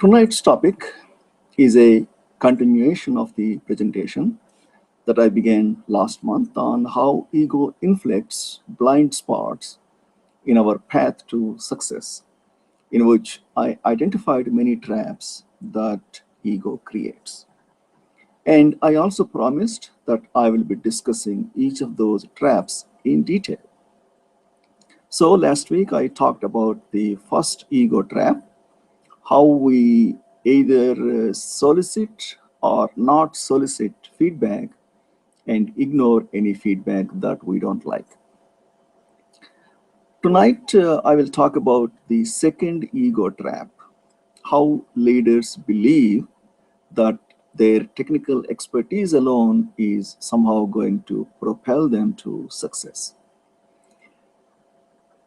Tonight's topic is a continuation of the presentation that I began last month on how ego inflicts blind spots in our path to success, in which I identified many traps that ego creates. And I also promised that I will be discussing each of those traps in detail. So last week I talked about the first ego trap, how we either solicit or not solicit feedback and ignore any feedback that we don't like. Tonight, I will talk about the second ego trap, how leaders believe that their technical expertise alone is somehow going to propel them to success.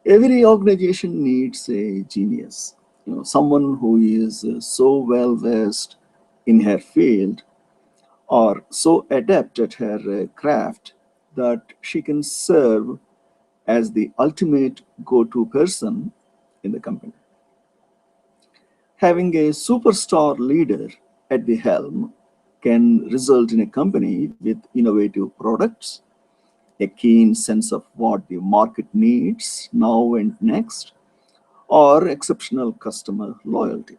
Every organization needs a genius, someone who is so well versed in her field or so adept at her craft that she can serve as the ultimate go-to person in the company. Having a superstar leader at the helm can result in a company with innovative products, a keen sense of what the market needs now and next, or exceptional customer loyalty.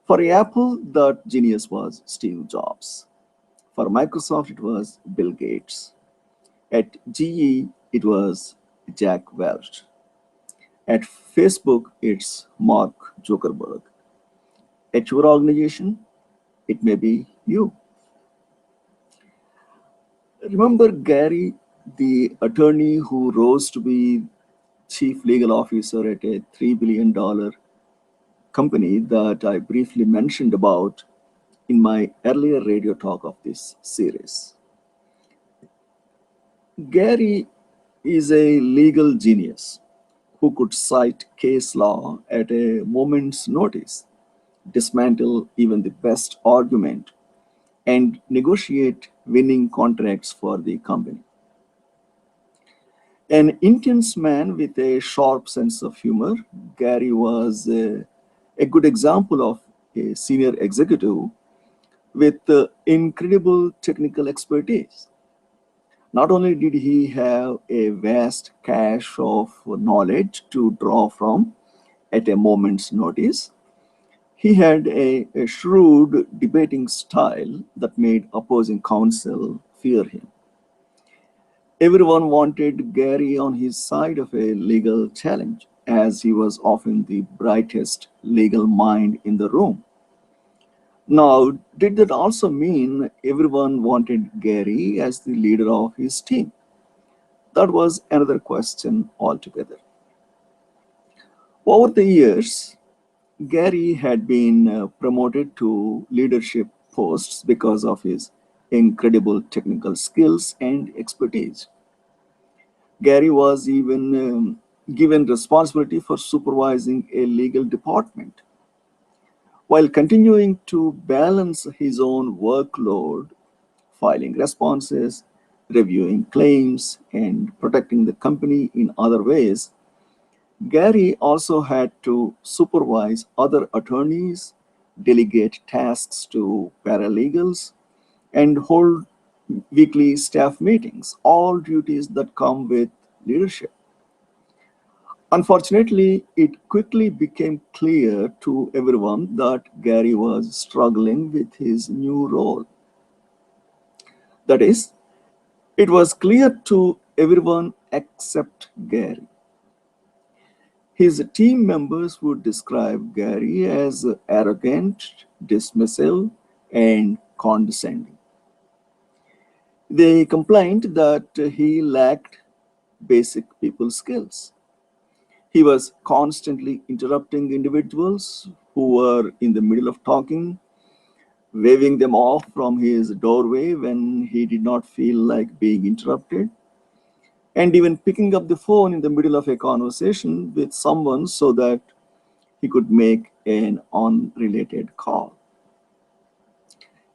For Apple, that genius was Steve Jobs. For Microsoft, it was Bill Gates. At GE, it was Jack Welch. At Facebook, it's Mark Zuckerberg. At your organization, it may be you. Remember Gary, the attorney who rose to be chief legal officer at a $3 billion company that I briefly mentioned about in my earlier radio talk of this series. Gary is a legal genius who could cite case law at a moment's notice, dismantle even the best argument, and negotiate winning contracts for the company. An intense man with a sharp sense of humor, Gary was a good example of a senior executive with incredible technical expertise. Not only did he have a vast cache of knowledge to draw from at a moment's notice, he had a shrewd debating style that made opposing counsel fear him. Everyone wanted Gary on his side of a legal challenge, as he was often the brightest legal mind in the room. Now, did that also mean everyone wanted Gary as the leader of his team? That was another question altogether. Over the years, Gary had been promoted to leadership posts because of his incredible technical skills and expertise. Gary was even given responsibility for supervising a legal department. While continuing to balance his own workload, filing responses, reviewing claims, and protecting the company in other ways, Gary also had to supervise other attorneys, delegate tasks to paralegals, and hold weekly staff meetings, all duties that come with leadership. Unfortunately, it quickly became clear to everyone that Gary was struggling with his new role. That is, it was clear to everyone except Gary. His team members would describe Gary as arrogant, dismissive, and condescending. They complained that he lacked basic people skills. He was constantly interrupting individuals who were in the middle of talking, waving them off from his doorway when he did not feel like being interrupted, and even picking up the phone in the middle of a conversation with someone so that he could make an unrelated call.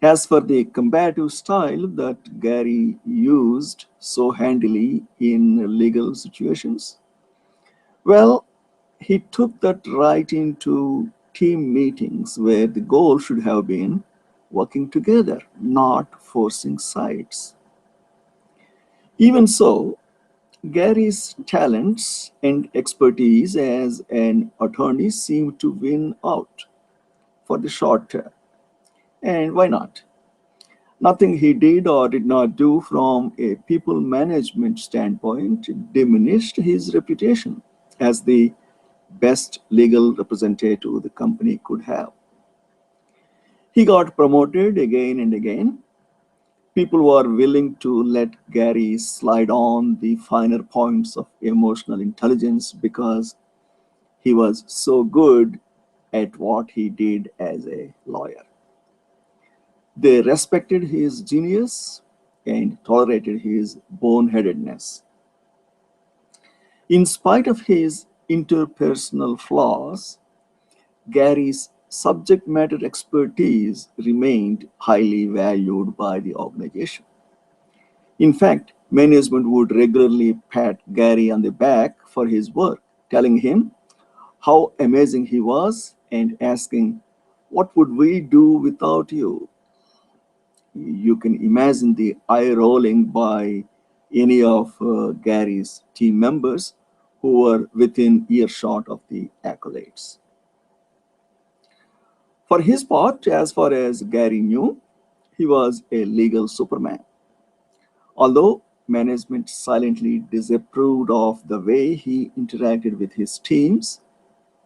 As for the combative style that Gary used so handily in legal situations, well, he took that right into team meetings where the goal should have been working together, not forcing sides. Even so, Gary's talents and expertise as an attorney seemed to win out for the short term. And why not? Nothing he did or did not do from a people management standpoint diminished his reputation as the best legal representative the company could have. He got promoted again and again. People were willing to let Gary slide on the finer points of emotional intelligence because he was so good at what he did as a lawyer. They respected his genius and tolerated his boneheadedness. In spite of his interpersonal flaws, Gary's subject matter expertise remained highly valued by the organization. In fact, management would regularly pat Gary on the back for his work, telling him how amazing he was and asking, "What would we do without you?" You can imagine the eye rolling by any of Gary's team members who were within earshot of the accolades. For his part, as far as Gary knew, he was a legal superman. Although management silently disapproved of the way he interacted with his teams,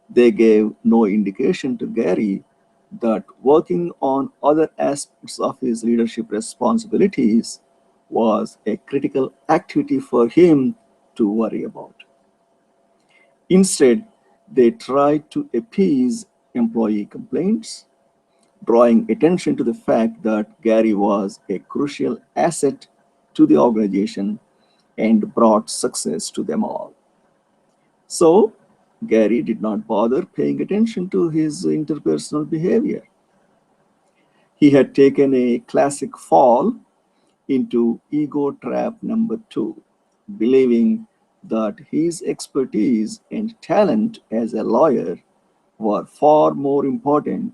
they gave no indication to Gary that working on other aspects of his leadership responsibilities was a critical activity for him to worry about. Instead, they tried to appease employee complaints, drawing attention to the fact that Gary was a crucial asset to the organization and brought success to them all. So, Gary did not bother paying attention to his interpersonal behavior. He had taken a classic fall into ego trap number two, believing that his expertise and talent as a lawyer were far more important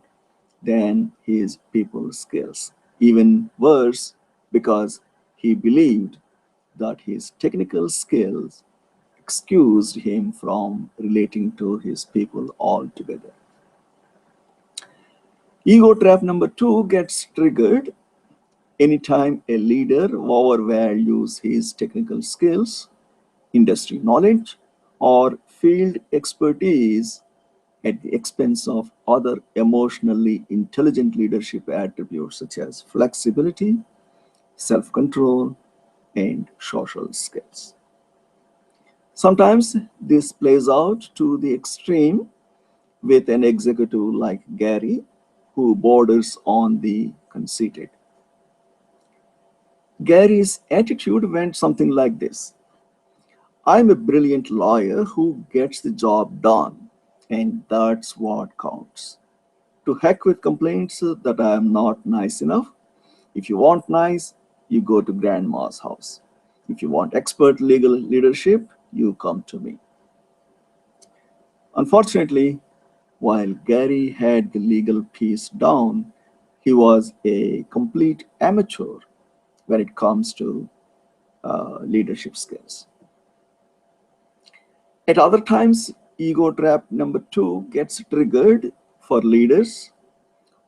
than his people skills. Even worse, because he believed that his technical skills excused him from relating to his people altogether. Ego trap number two gets triggered anytime a leader overvalues his technical skills, industry knowledge, or field expertise at the expense of other emotionally intelligent leadership attributes such as flexibility, self control, and social skills. Sometimes this plays out to the extreme with an executive like Gary, who borders on the conceited. Gary's attitude went something like this: "I'm a brilliant lawyer who gets the job done, and that's what counts. To heck with complaints that I am not nice enough. If you want nice, you go to grandma's house. If you want expert legal leadership, you come to me." Unfortunately, while Gary had the legal piece down, he was a complete amateur when it comes to leadership skills. At other times, ego trap number two gets triggered for leaders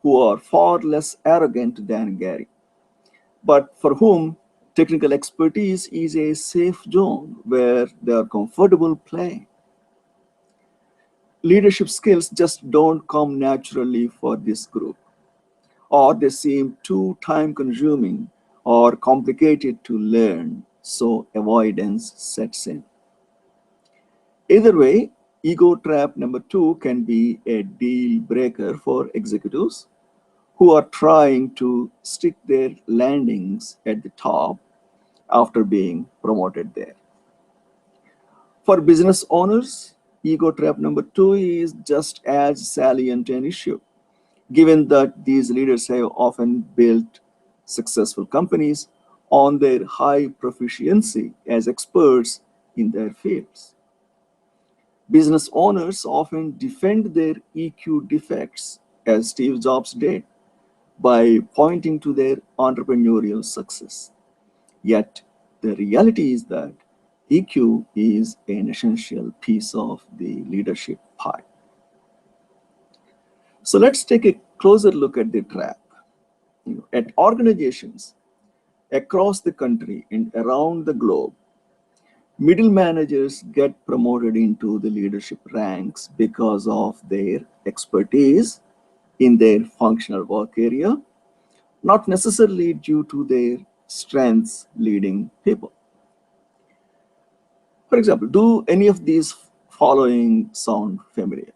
who are far less arrogant than Gary, but for whom technical expertise is a safe zone where they are comfortable playing. Leadership skills just don't come naturally for this group, or they seem too time consuming or complicated to learn, so avoidance sets in. Either way, ego trap number two can be a deal breaker for executives who are trying to stick their landings at the top after being promoted there. For business owners, ego trap number two is just as salient an issue, given that these leaders have often built successful companies on their high proficiency as experts in their fields. Business owners often defend their EQ defects, as Steve Jobs did, by pointing to their entrepreneurial success. Yet, the reality is that EQ is an essential piece of the leadership pie. So let's take a closer look at the trap. At organizations across the country and around the globe, middle managers get promoted into the leadership ranks because of their expertise in their functional work area, not necessarily due to their strengths leading people. For example, do any of these following sound familiar?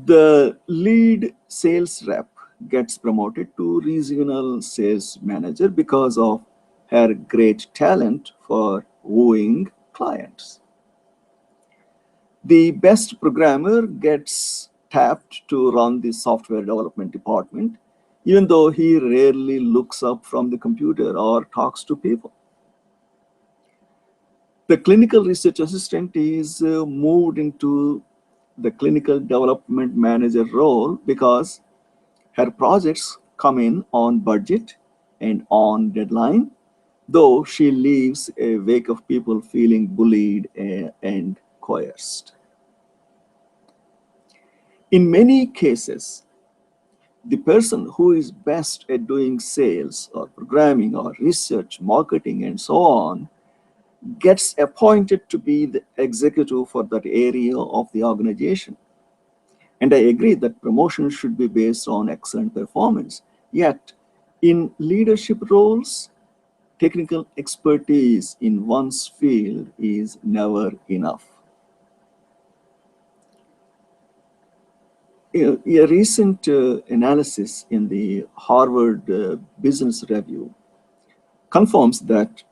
The lead sales rep gets promoted to regional sales manager because of her great talent for wooing clients. The best programmer gets tapped to run the software development department, even though he rarely looks up from the computer or talks to people. The clinical research assistant is moved into the clinical development manager role because her projects come in on budget and on deadline, though she leaves a wake of people feeling bullied and coerced. In many cases, the person who is best at doing sales or programming or research, marketing, and so on gets appointed to be the executive for that area of the organization. And I agree that promotion should be based on excellent performance. Yet, in leadership roles, technical expertise in one's field is never enough. A recent analysis in the Harvard Business Review confirms that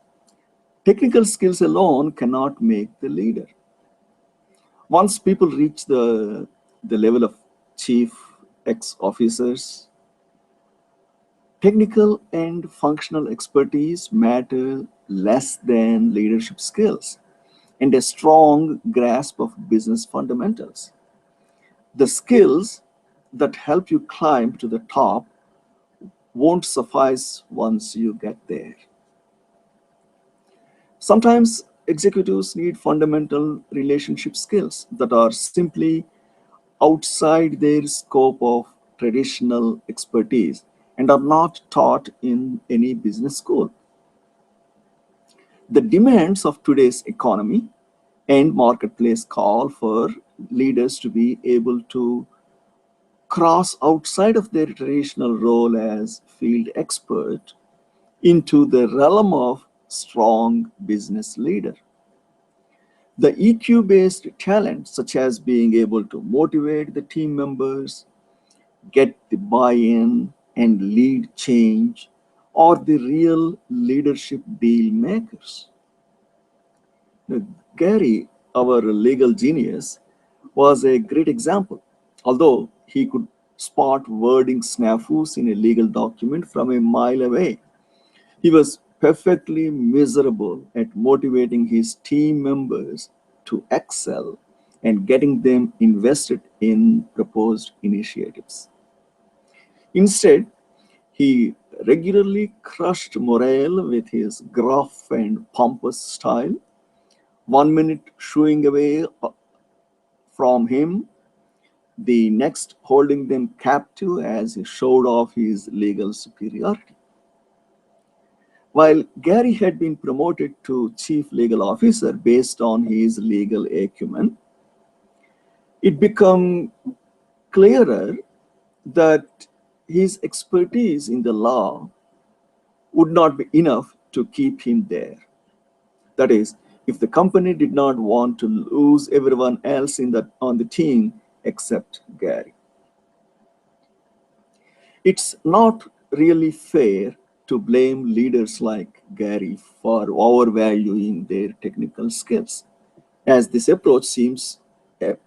technical skills alone cannot make the leader. Once people reach the level of chief X officers, technical and functional expertise matter less than leadership skills and a strong grasp of business fundamentals. The skills that help you climb to the top won't suffice once you get there. Sometimes executives need fundamental relationship skills that are simply outside their scope of traditional expertise and are not taught in any business school. The demands of today's economy and marketplace call for leaders to be able to cross outside of their traditional role as field expert into the realm of strong business leader. The EQ-based talent, such as being able to motivate the team members, get the buy-in, and lead change, are the real leadership deal makers. Now, Gary, our legal genius, was a great example. Although he could spot wording snafus in a legal document from a mile away, he was perfectly miserable at motivating his team members to excel and getting them invested in proposed initiatives. Instead, he regularly crushed morale with his gruff and pompous style, 1 minute shooing away from him, the next holding them captive as he showed off his legal superiority. While Gary had been promoted to chief legal officer based on his legal acumen, it became clearer that his expertise in the law would not be enough to keep him there. That is, if the company did not want to lose everyone else on the team except Gary. It's not really fair to blame leaders like Gary for overvaluing their technical skills, as this approach seems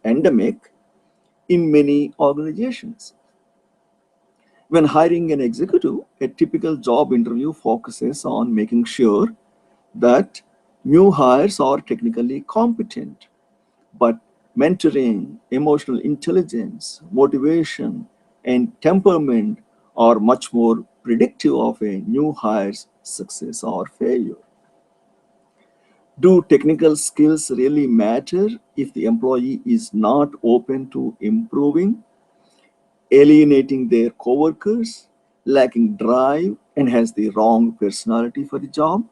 endemic in many organizations. When hiring an executive, a typical job interview focuses on making sure that new hires are technically competent, But mentoring, emotional intelligence, motivation, and temperament are much more predictive of a new hire's success or failure. Do technical skills really matter if the employee is not open to improving, alienating their coworkers, lacking drive, and has the wrong personality for the job?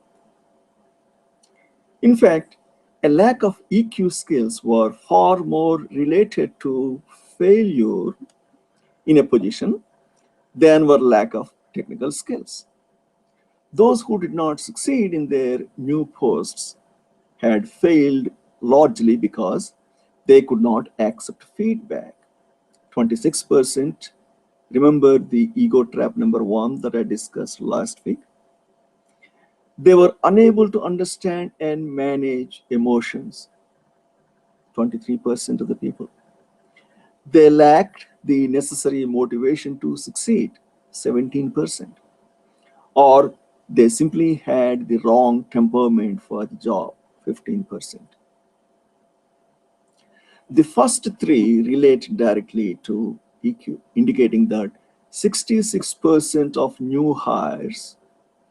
In fact, a lack of EQ skills were far more related to failure in a position than were lack of technical skills. Those who did not succeed in their new posts had failed largely because they could not accept feedback. 26% remember the ego trap number one that I discussed last week. They were unable to understand and manage emotions. 23% of the people. They lacked the necessary motivation to succeed. 17%. Or they simply had the wrong temperament for the job. 15%. The first three relate directly to EQ, indicating that 66% of new hires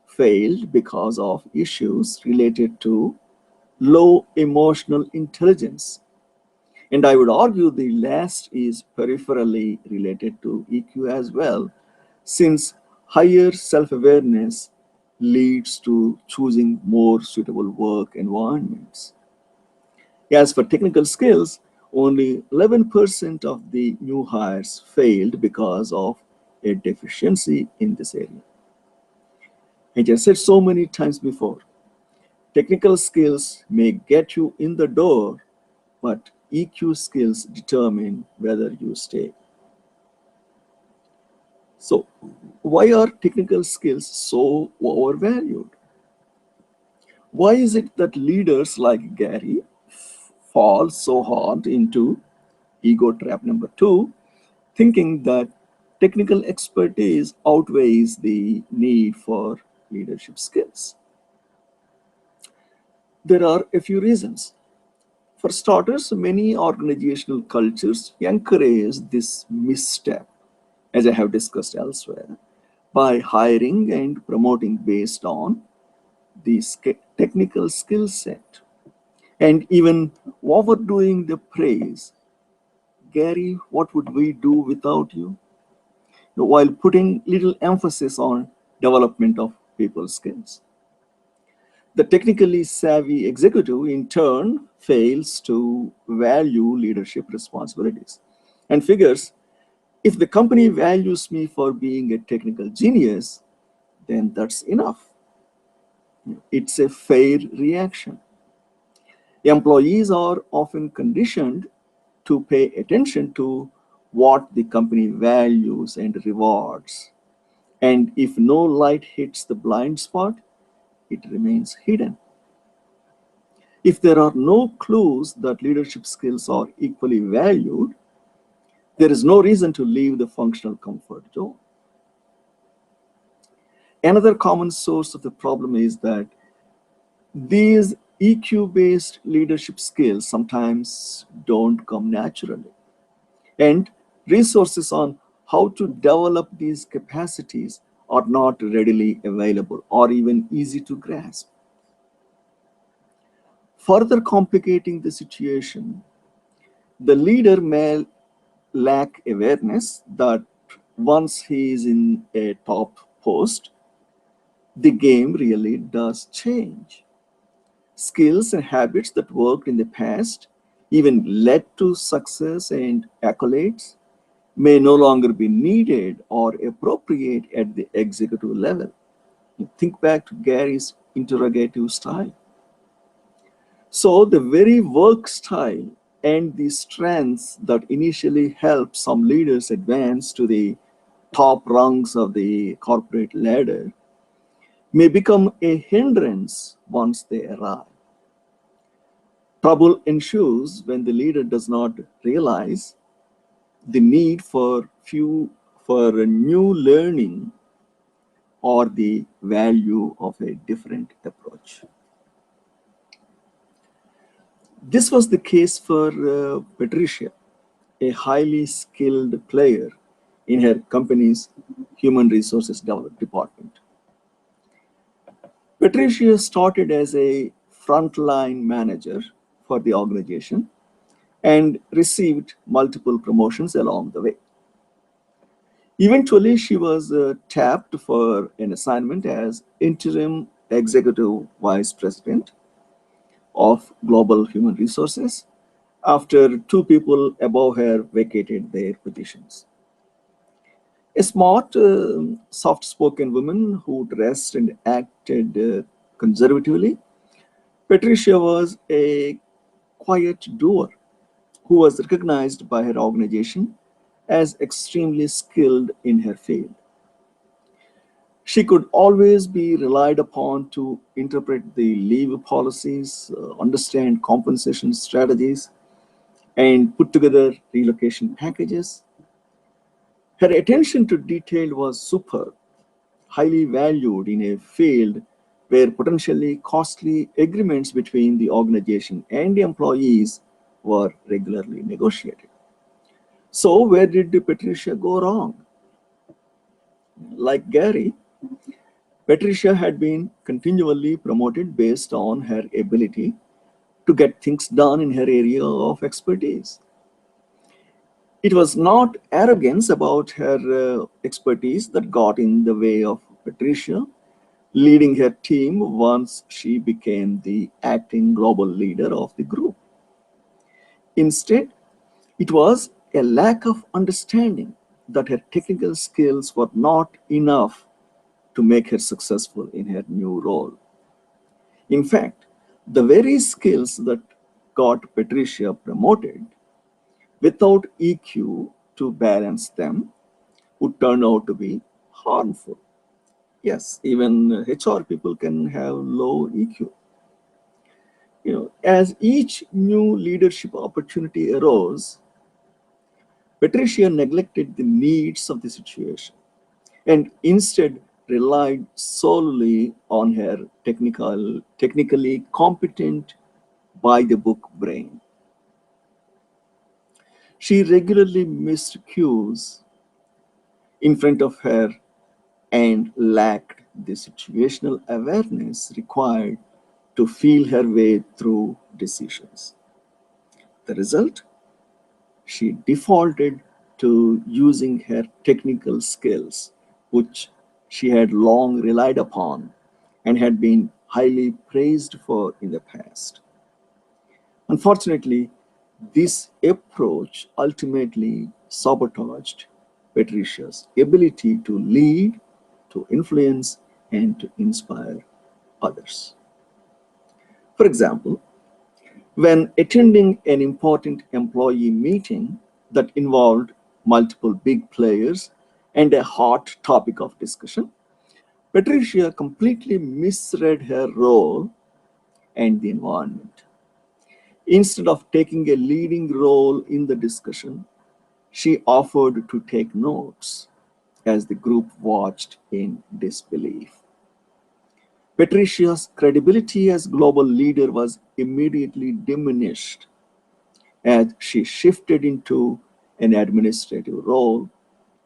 failed because of issues related to low emotional intelligence. And I would argue the last is peripherally related to EQ as well, since higher self awareness leads to choosing more suitable work environments. As for technical skills, only 11% of the new hires failed because of a deficiency in this area. As I said so many times before, technical skills may get you in the door, but EQ skills determine whether you stay. So, why are technical skills so overvalued? Why is it that leaders like Gary fall so hard into ego trap number two, thinking that technical expertise outweighs the need for leadership skills? There are a few reasons. For starters, many organizational cultures encourage this misstep, as I have discussed elsewhere, by hiring and promoting based on the technical skill set and even overdoing the praise. Gary, what would we do without you? While putting little emphasis on development of people skills. The technically savvy executive, in turn, fails to value leadership responsibilities and figures if the company values me for being a technical genius, then that's enough. It's a fair reaction. Employees are often conditioned to pay attention to what the company values and rewards. And if no light hits the blind spot, it remains hidden. If there are no clues that leadership skills are equally valued, there is no reason to leave the functional comfort zone. Another common source of the problem is that these EQ based leadership skills sometimes don't come naturally, and resources on how to develop these capacities are not readily available or even easy to grasp. Further complicating the situation, the leader may lack awareness that once he is in a top post, the game really does change. Skills and habits that worked in the past, even led to success and accolades, may no longer be needed or appropriate at the executive level. Think back to Gary's interrogative style. So, the very work style and the strengths that initially help some leaders advance to the top rungs of the corporate ladder may become a hindrance once they arrive. Trouble ensues when the leader does not realize the need for a new learning or the value of a different approach. This was the case for Patricia, a highly skilled player in her company's human resources department. Patricia started as a frontline manager for the organization and received multiple promotions along the way. Eventually, she was tapped for an assignment as interim executive vice president of global human resources after two people above her vacated their positions. A smart, soft spoken woman who dressed and acted conservatively, Patricia was a quiet doer who was recognized by her organization as extremely skilled in her field. She could always be relied upon to interpret the leave policies, understand compensation strategies, and put together relocation packages. Her attention to detail was superb, highly valued in a field where potentially costly agreements between the organization and the employees were regularly negotiated. So, where did Patricia go wrong? Like Gary, Patricia had been continually promoted based on her ability to get things done in her area of expertise. It was not arrogance about her expertise that got in the way of Patricia leading her team once she became the acting global leader of the group. Instead, it was a lack of understanding that her technical skills were not enough to make her successful in her new role. In fact, the very skills that got Patricia promoted without EQ to balance them would turn out to be harmful. Yes, even HR people can have low EQ. As each new leadership opportunity arose, Patricia neglected the needs of the situation and instead relied solely on her technically competent by the book brain. She regularly missed cues in front of her and lacked the situational awareness required to feel her way through decisions. The result? She defaulted to using her technical skills, which she had long relied upon and had been highly praised for in the past. Unfortunately, this approach ultimately sabotaged Patricia's ability to lead, to influence, and to inspire others. For example, when attending an important employee meeting that involved multiple big players and a hot topic of discussion, Patricia completely misread her role and the environment. Instead of taking a leading role in the discussion, she offered to take notes as the group watched in disbelief. Patricia's credibility as global leader was immediately diminished as she shifted into an administrative role,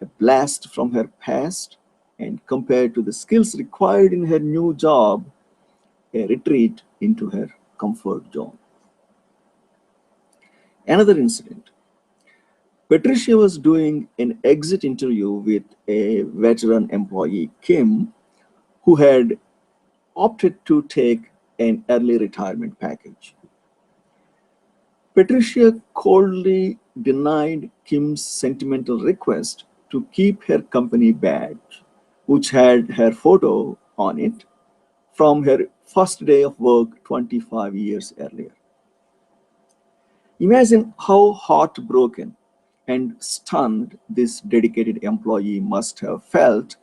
a blast from her past, and compared to the skills required in her new job, a retreat into her comfort zone. Another incident. Patricia was doing an exit interview with a veteran employee, Kim, who had opted to take an early retirement package. Patricia coldly denied Kim's sentimental request to keep her company badge, which had her photo on it from her first day of work 25 years earlier. Imagine how heartbroken and stunned this dedicated employee must have felt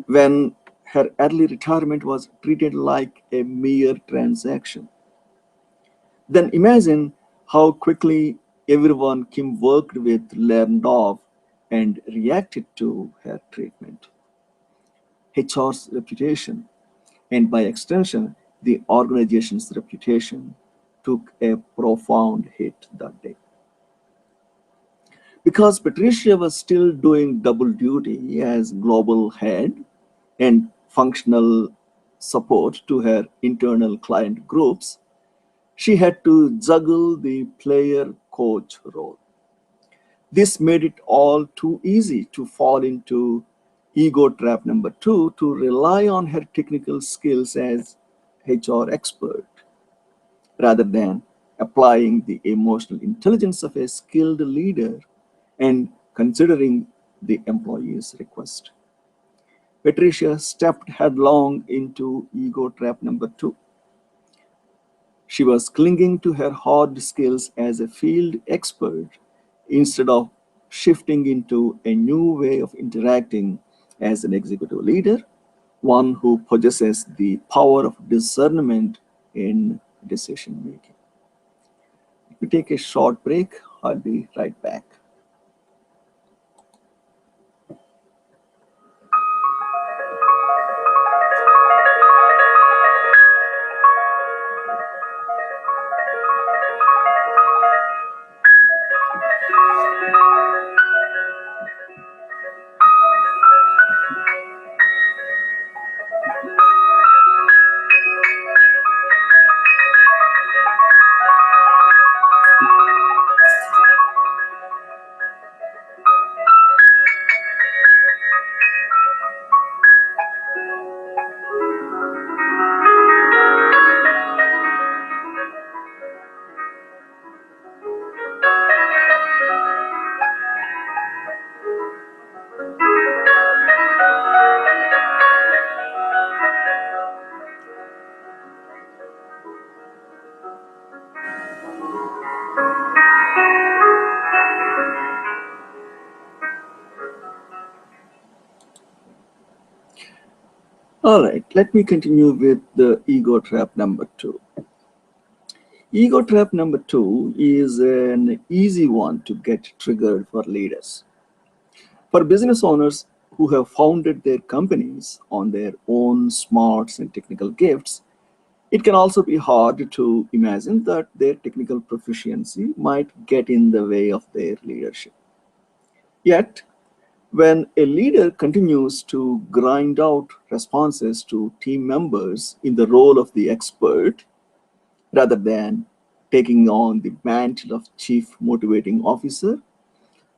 when her early retirement was treated like a mere transaction. Then imagine how quickly everyone Kim worked with learned of and reacted to her treatment. HR's reputation, and by extension, the organization's reputation, took a profound hit that day. Because Patricia was still doing double duty as global head and functional support to her internal client groups, she had to juggle the player coach role. This made it all too easy to fall into ego trap number two, to rely on her technical skills as HR expert rather than applying the emotional intelligence of a skilled leader and considering the employee's request. Patricia stepped headlong into ego trap number two. She was clinging to her hard skills as a field expert instead of shifting into a new way of interacting as an executive leader, one who possesses the power of discernment in decision making. We take a short break. I'll be right back. All right, let me continue with the ego trap number two. Ego trap number two is an easy one to get triggered for leaders. For business owners who have founded their companies on their own smarts and technical gifts, it can also be hard to imagine that their technical proficiency might get in the way of their leadership. Yet, when a leader continues to grind out responses to team members in the role of the expert rather than taking on the mantle of chief motivating officer,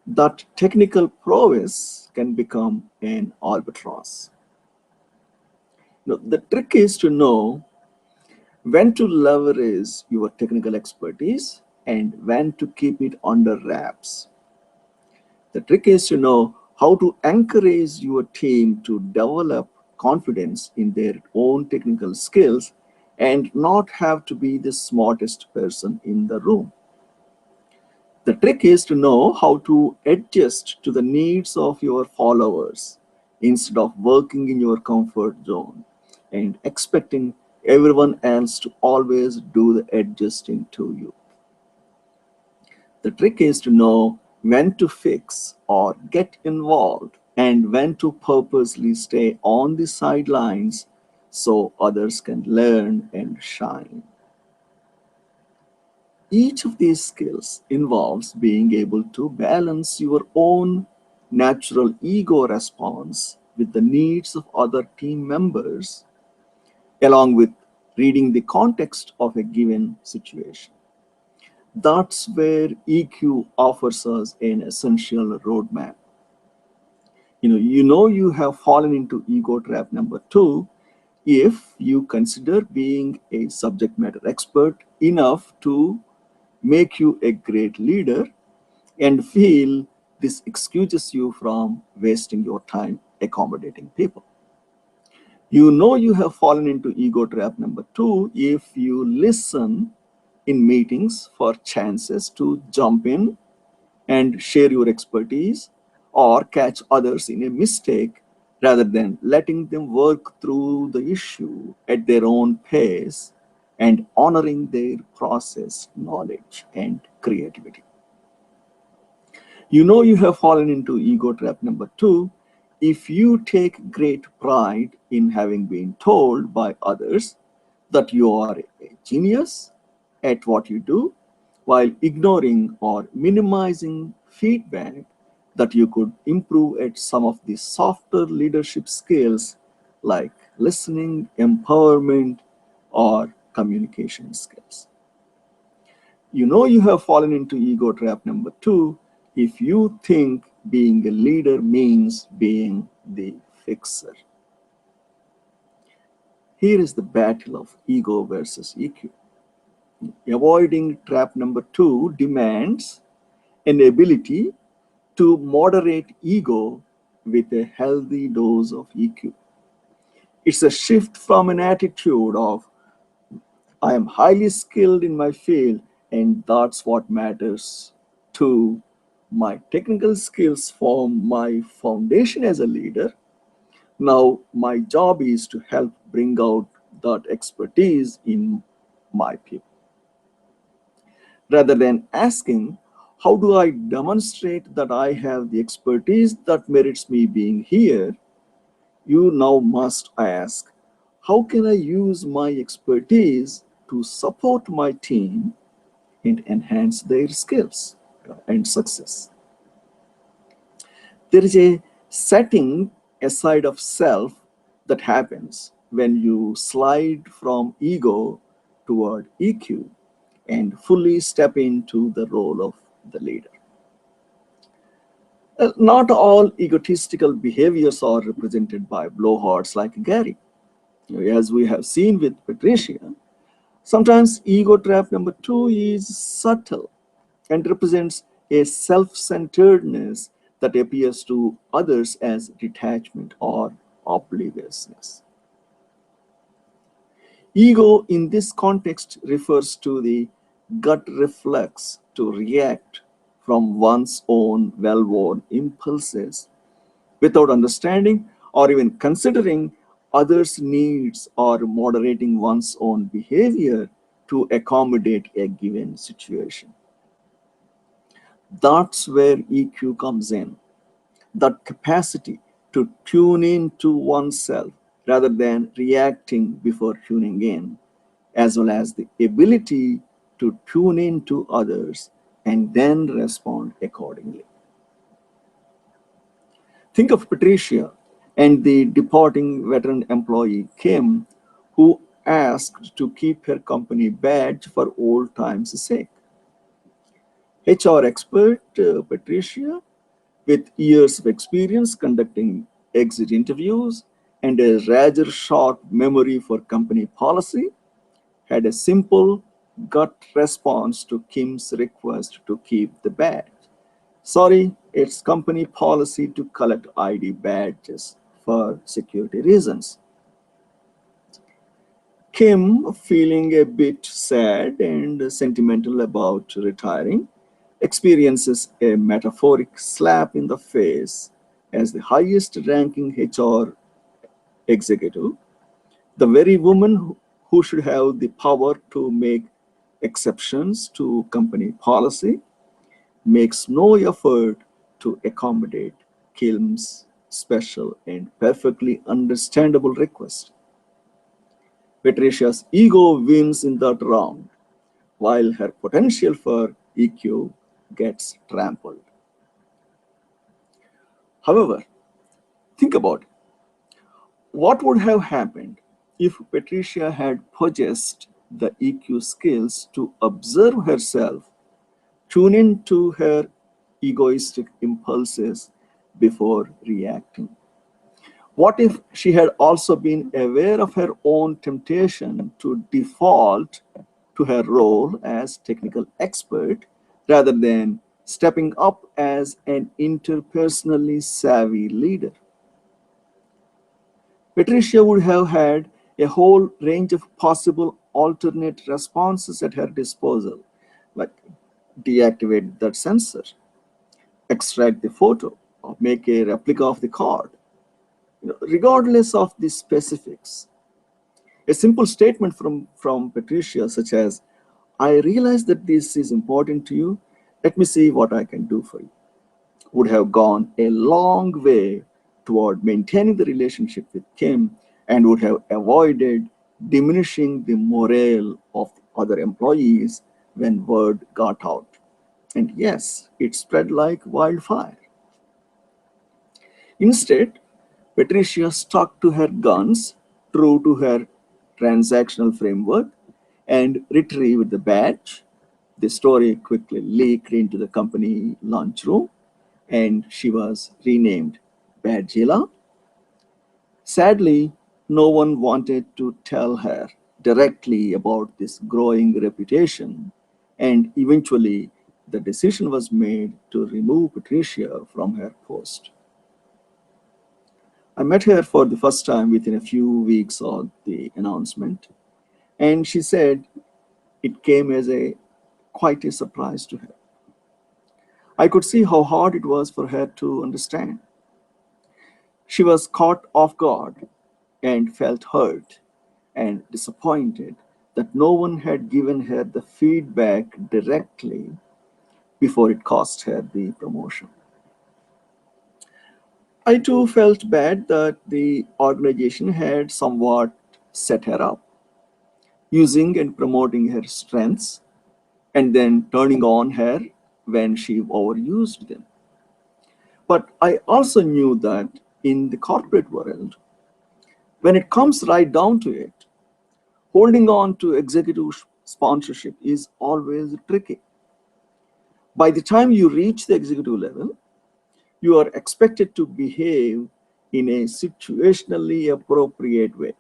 that technical prowess can become an albatross. Now, the trick is to know when to leverage your technical expertise and when to keep it under wraps. The trick is to know how to encourage your team to develop confidence in their own technical skills and not have to be the smartest person in the room. The trick is to know how to adjust to the needs of your followers instead of working in your comfort zone and expecting everyone else to always do the adjusting to you. The trick is to know when to fix or get involved and when to purposely stay on the sidelines so others can learn and shine. Each of these skills involves being able to balance your own natural ego response with the needs of other team members, along with reading the context of a given situation. That's where EQ offers us an essential roadmap. You have fallen into ego trap number two if you consider being a subject matter expert enough to make you a great leader and feel this excuses you from wasting your time accommodating people. You have fallen into ego trap number two if you listen in meetings for chances to jump in and share your expertise or catch others in a mistake rather than letting them work through the issue at their own pace and honoring their process, knowledge, and creativity. You have fallen into ego trap number two if you take great pride in having been told by others that you are a genius at what you do while ignoring or minimizing feedback that you could improve at some of the softer leadership skills like listening, empowerment, or communication skills. You know you have fallen into ego trap number two if you think being a leader means being the fixer. Here is the battle of ego versus EQ. Avoiding trap number two demands an ability to moderate ego with a healthy dose of EQ. It's a shift from an attitude of I am highly skilled in my field and that's what matters to my technical skills form my foundation as a leader. Now my job is to help bring out that expertise in my people. Rather than asking, how do I demonstrate that I have the expertise that merits me being here? You now must ask, how can I use my expertise to support my team and enhance their skills and success? There is a setting aside of self that happens when you slide from ego toward EQ and fully step into the role of the leader. Not all egotistical behaviors are represented by blowhards like Gary. As we have seen with Patricia, sometimes ego trap number two is subtle and represents a self-centeredness that appears to others as detachment or obliviousness. Ego in this context refers to the gut reflex to react from one's own well-worn impulses without understanding or even considering others' needs or moderating one's own behavior to accommodate a given situation. That's where EQ comes in, that capacity to tune in to oneself rather than reacting before tuning in, as well as the ability to tune in to others and then respond accordingly. Think of Patricia and the departing veteran employee Kim, who asked to keep her company badge for old times' sake. HR expert Patricia, with years of experience conducting exit interviews and a rather short memory for company policy, had a simple gut response to Kim's request to keep the badge. Sorry, it's company policy to collect ID badges for security reasons. Kim, feeling a bit sad and sentimental about retiring, experiences a metaphoric slap in the face as the highest ranking HR executive, the very woman who should have the power to make exceptions to company policy makes no effort to accommodate Kim's special and perfectly understandable request. Patricia's ego wins in that round, while her potential for EQ gets trampled. However, think about it. What would have happened if Patricia had possessed the EQ skills to observe herself, tune into her egoistic impulses before reacting? What if she had also been aware of her own temptation to default to her role as technical expert rather than stepping up as an interpersonally savvy leader? Patricia would have had a whole range of possible alternate responses at her disposal, like deactivate that sensor, extract the photo, or make a replica of the card. Regardless of the specifics, a simple statement from Patricia, such as, I realize that this is important to you, let me see what I can do for you, would have gone a long way toward maintaining the relationship with Kim and would have avoided diminishing the morale of other employees when word got out. And yes, it spread like wildfire. Instead, Patricia stuck to her guns, true to her transactional framework, and retrieved the badge. The story quickly leaked into the company lunchroom, and she was renamed Badgilla. Sadly, no one wanted to tell her directly about this growing reputation, and eventually the decision was made to remove Patricia from her post. I met her for the first time within a few weeks of the announcement, and she said it came as a quite a surprise to her. I could see how hard it was for her to understand. She was caught off guard and felt hurt and disappointed that no one had given her the feedback directly before it cost her the promotion. I too felt bad that the organization had somewhat set her up, using and promoting her strengths and then turning on her when she overused them. But I also knew that in the corporate world, when it comes right down to it, holding on to executive sponsorship is always tricky. By the time you reach the executive level, you are expected to behave in a situationally appropriate way.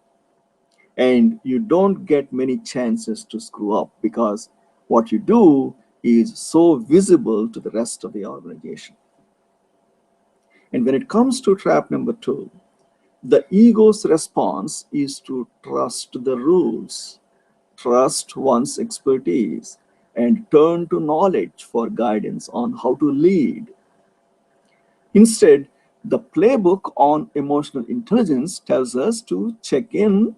And you don't get many chances to screw up because what you do is so visible to the rest of the organization. And when it comes to trap number two, the ego's response is to trust the rules, trust one's expertise, and turn to knowledge for guidance on how to lead. Instead, the playbook on emotional intelligence tells us to check in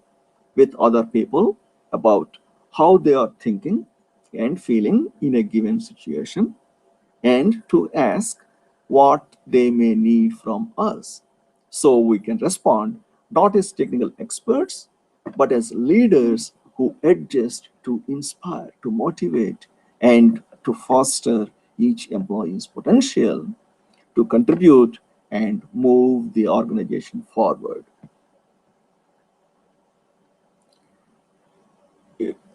with other people about how they are thinking and feeling in a given situation and to ask what they may need from us so we can respond not as technical experts but as leaders who adjust to inspire, to motivate, and to foster each employee's potential to contribute and move the organization forward.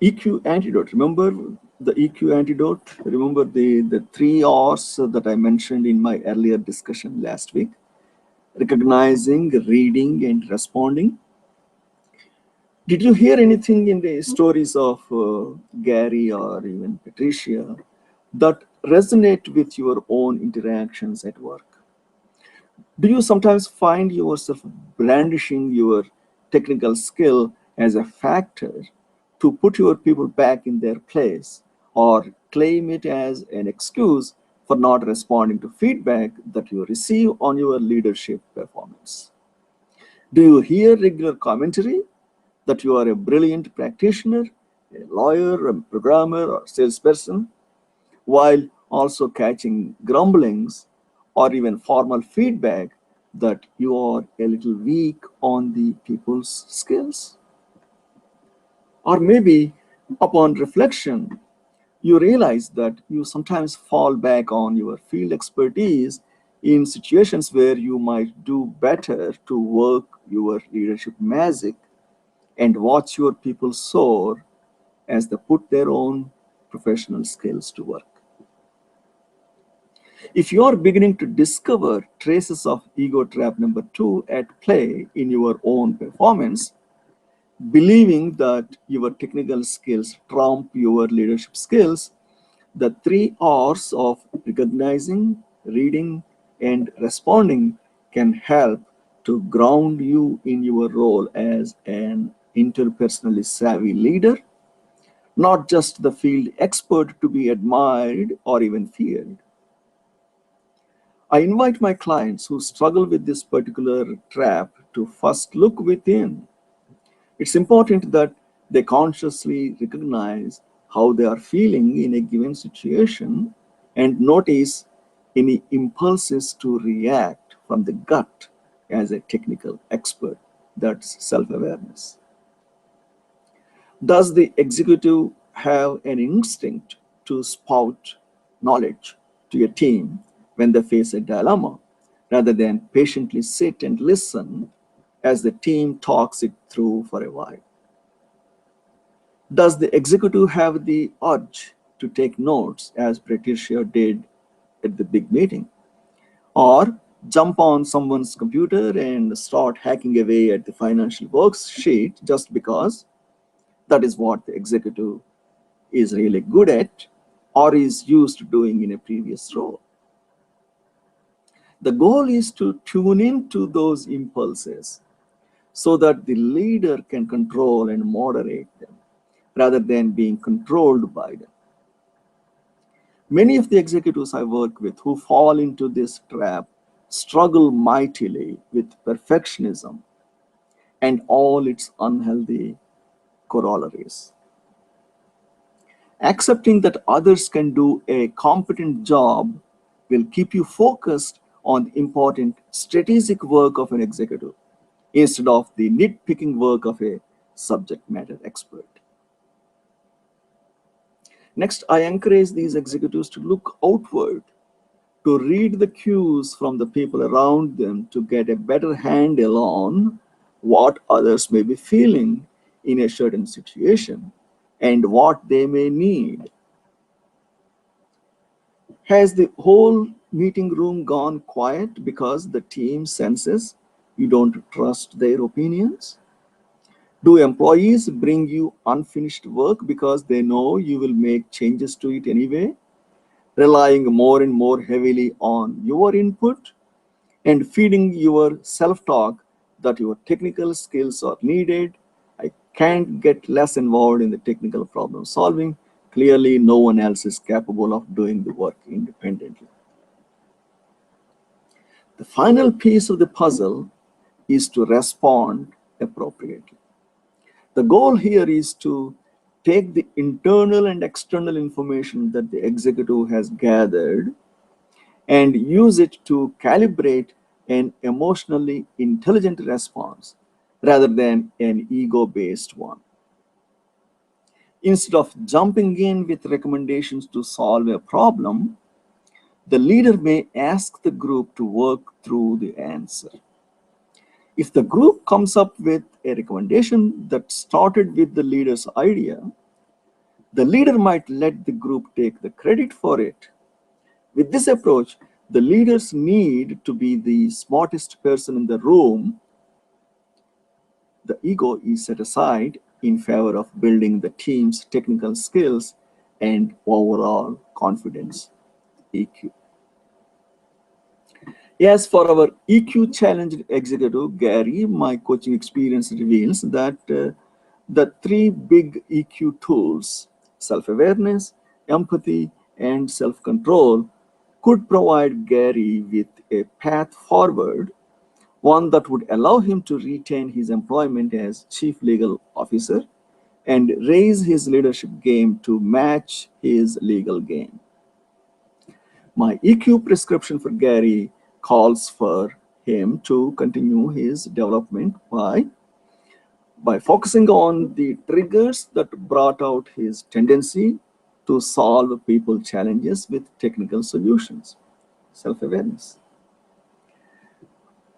EQ antidote. Remember the EQ antidote? Remember the three R's that I mentioned in my earlier discussion last week? Recognizing, reading, and responding. Did you hear anything in the stories of Gary or even Patricia that resonate with your own interactions at work? Do you sometimes find yourself brandishing your technical skill as a factor to put your people back in their place or claim it as an excuse for not responding to feedback that you receive on your leadership performance? Do you hear regular commentary that you are a brilliant practitioner, a lawyer, a programmer, or salesperson, while also catching grumblings or even formal feedback that you are a little weak on the people's skills? Or maybe upon reflection, you realize that you sometimes fall back on your field expertise in situations where you might do better to work your leadership magic and watch your people soar as they put their own professional skills to work. If you are beginning to discover traces of ego trap number two at play in your own performance, believing that your technical skills trump your leadership skills, the three R's of recognizing, reading, and responding can help to ground you in your role as an interpersonally savvy leader, not just the field expert to be admired or even feared. I invite my clients who struggle with this particular trap to first look within. It's important that they consciously recognize how they are feeling in a given situation and notice any impulses to react from the gut as a technical expert. That's self awareness. Does the executive have an instinct to spout knowledge to a team when they face a dilemma, rather than patiently sit and listen as the team talks it through for a while? Does the executive have the urge to take notes as Patricia did at the big meeting, or jump on someone's computer and start hacking away at the financial worksheet just because that is what the executive is really good at or is used to doing in a previous role? The goal is to tune into those impulses so that the leader can control and moderate them rather than being controlled by them. Many of the executives I work with who fall into this trap struggle mightily with perfectionism and all its unhealthy corollaries. Accepting that others can do a competent job will keep you focused on the important strategic work of an executive instead of the nitpicking work of a subject matter expert. Next, I encourage these executives to look outward, to read the cues from the people around them to get a better handle on what others may be feeling in a certain situation and what they may need. Has the whole meeting room gone quiet because the team senses you don't trust their opinions? Do employees bring you unfinished work because they know you will make changes to it anyway, relying more and more heavily on your input and feeding your self-talk that your technical skills are needed? I can't get less involved in the technical problem solving. Clearly, no one else is capable of doing the work independently. The final piece of the puzzle is to respond appropriately. The goal here is to take the internal and external information that the executive has gathered and use it to calibrate an emotionally intelligent response rather than an ego-based one. Instead of jumping in with recommendations to solve a problem, the leader may ask the group to work through the answer. If the group comes up with a recommendation that started with the leader's idea, the leader might let the group take the credit for it. With this approach, the leaders need to be the smartest person in the room. The ego is set aside in favor of building the team's technical skills and overall confidence, EQ. As for our EQ challenged executive, Gary, my coaching experience reveals that the three big EQ tools, self-awareness, empathy, and self-control, could provide Gary with a path forward, one that would allow him to retain his employment as chief legal officer and raise his leadership game to match his legal game. My EQ prescription for Gary calls for him to continue his development by focusing on the triggers that brought out his tendency to solve people challenges with technical solutions, self-awareness.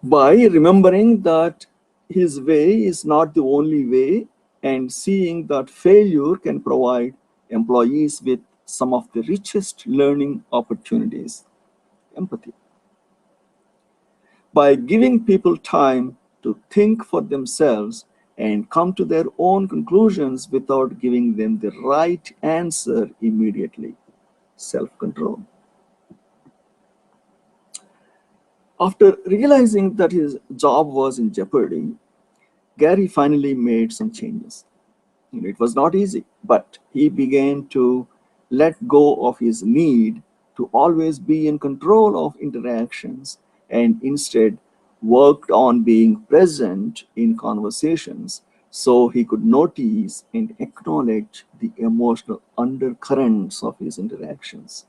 By remembering that his way is not the only way and seeing that failure can provide employees with some of the richest learning opportunities, empathy. By giving people time to think for themselves and come to their own conclusions without giving them the right answer immediately, self-control. After realizing that his job was in jeopardy, Gary finally made some changes. It was not easy, but he began to let go of his need to always be in control of interactions and instead worked on being present in conversations so he could notice and acknowledge the emotional undercurrents of his interactions.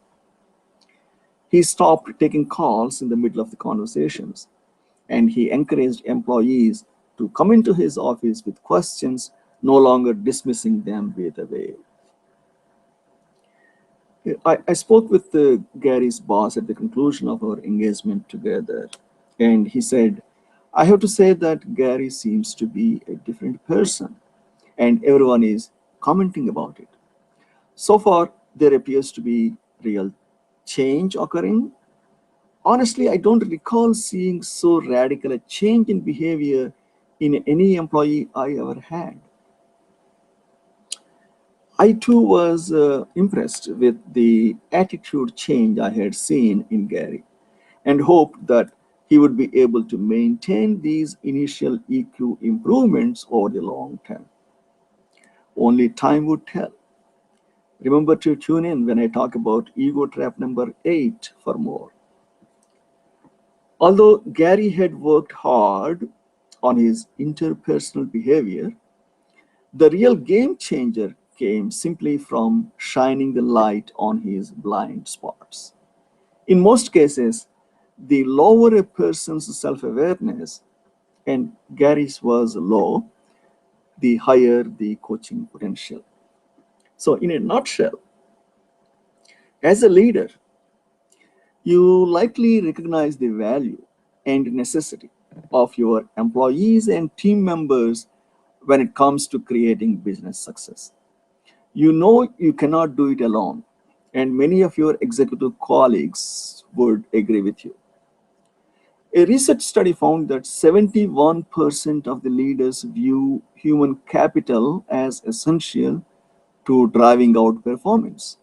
He stopped taking calls in the middle of the conversations, and he encouraged employees to come into his office with questions no longer dismissing them with a wave. I spoke with Gary's boss at the conclusion of our engagement together, and he said, I have to say that Gary seems to be a different person, and everyone is commenting about it. So far, there appears to be real change occurring. Honestly, I don't recall seeing so radical a change in behavior in any employee I ever had. I too was impressed with the attitude change I had seen in Gary and hoped that he would be able to maintain these initial EQ improvements over the long term. Only time would tell. Remember to tune in when I talk about ego trap number 8 for more. Although Gary had worked hard on his interpersonal behavior, the real game changer came simply from shining the light on his blind spots. In most cases, the lower a person's self awareness, and Gary's was low, the higher the coaching potential. So, in a nutshell, as a leader, you likely recognize the value and necessity of your employees and team members when it comes to creating business success. You know you cannot do it alone, and many of your executive colleagues would agree with you. A research study found that 71% of the leaders view human capital as essential to driving out performance.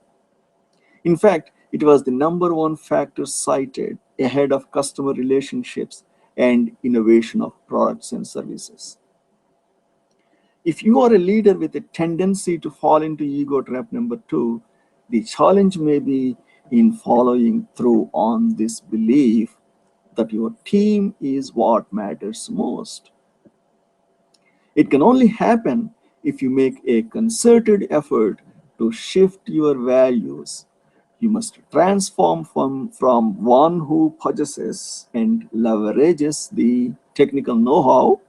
In fact, it was the number one factor cited ahead of customer relationships and innovation of products and services. If you are a leader with a tendency to fall into ego trap number 2, the challenge may be in following through on this belief that your team is what matters most. It can only happen if you make a concerted effort to shift your values. You must transform from one who possesses and leverages the technical know how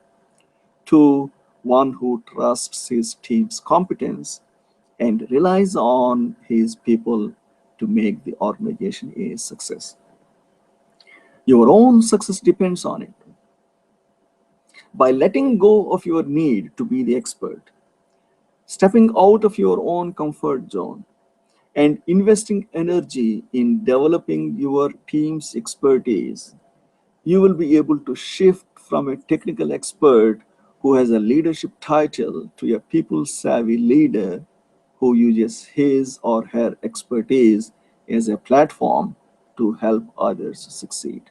to one who trusts his team's competence and relies on his people to make the organization a success. Your own success depends on it. By letting go of your need to be the expert, stepping out of your own comfort zone, and investing energy in developing your team's expertise, you will be able to shift from a technical expert who has a leadership title to a people savvy leader who uses his or her expertise as a platform to help others succeed.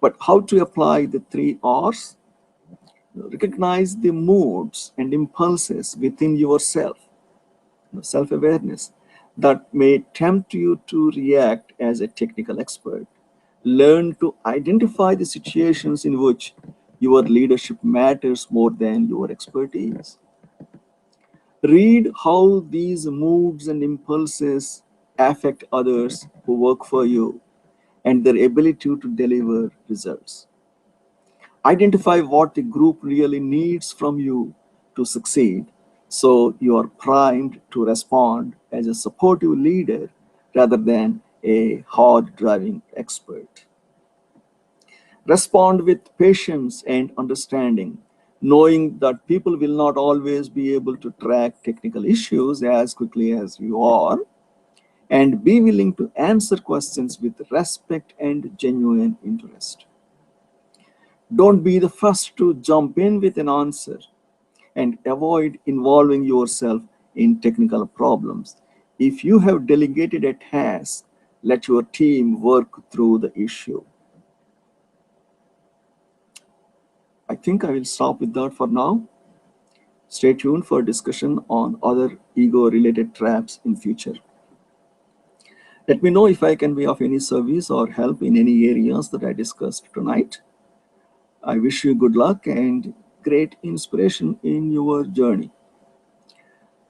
But how to apply the 3 R's? Recognize the moods and impulses within yourself, self awareness, that may tempt you to react as a technical expert. Learn to identify the situations in which your leadership matters more than your expertise. Read how these moods and impulses affect others who work for you and their ability to deliver results. Identify what the group really needs from you to succeed so you are primed to respond as a supportive leader rather than a hard driving expert. Respond with patience and understanding, knowing that people will not always be able to track technical issues as quickly as you are, and be willing to answer questions with respect and genuine interest. Don't be the first to jump in with an answer and avoid involving yourself in technical problems. If you have delegated a task, let your team work through the issue. I think I will stop with that for now. Stay tuned for discussion on other ego-related traps in future. Let me know if I can be of any service or help in any areas that I discussed tonight. I wish you good luck and great inspiration in your journey.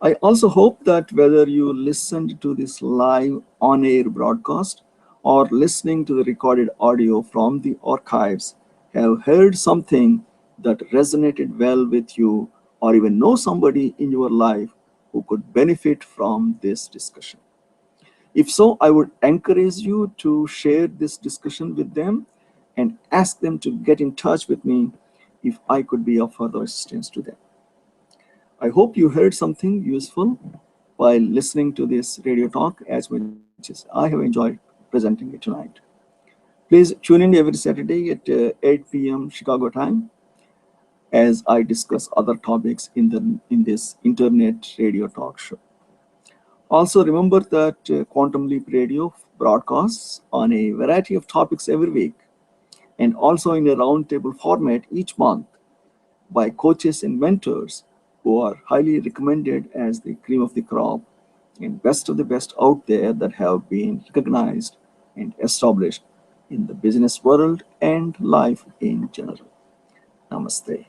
I also hope that whether you listened to this live on-air broadcast or listening to the recorded audio from the archives have heard something that resonated well with you or even know somebody in your life who could benefit from this discussion. If so, I would encourage you to share this discussion with them and ask them to get in touch with me if I could be of further assistance to them. I hope you heard something useful while listening to this radio talk as much as I have enjoyed presenting it tonight. Please tune in every Saturday at 8 p.m. Chicago time as I discuss other topics in this internet radio talk show. Also, remember that Quantum Leap Radio broadcasts on a variety of topics every week and also in a roundtable format each month by coaches and mentors who are highly recommended as the cream of the crop and best of the best out there that have been recognized and established in the business world and life in general. Namaste.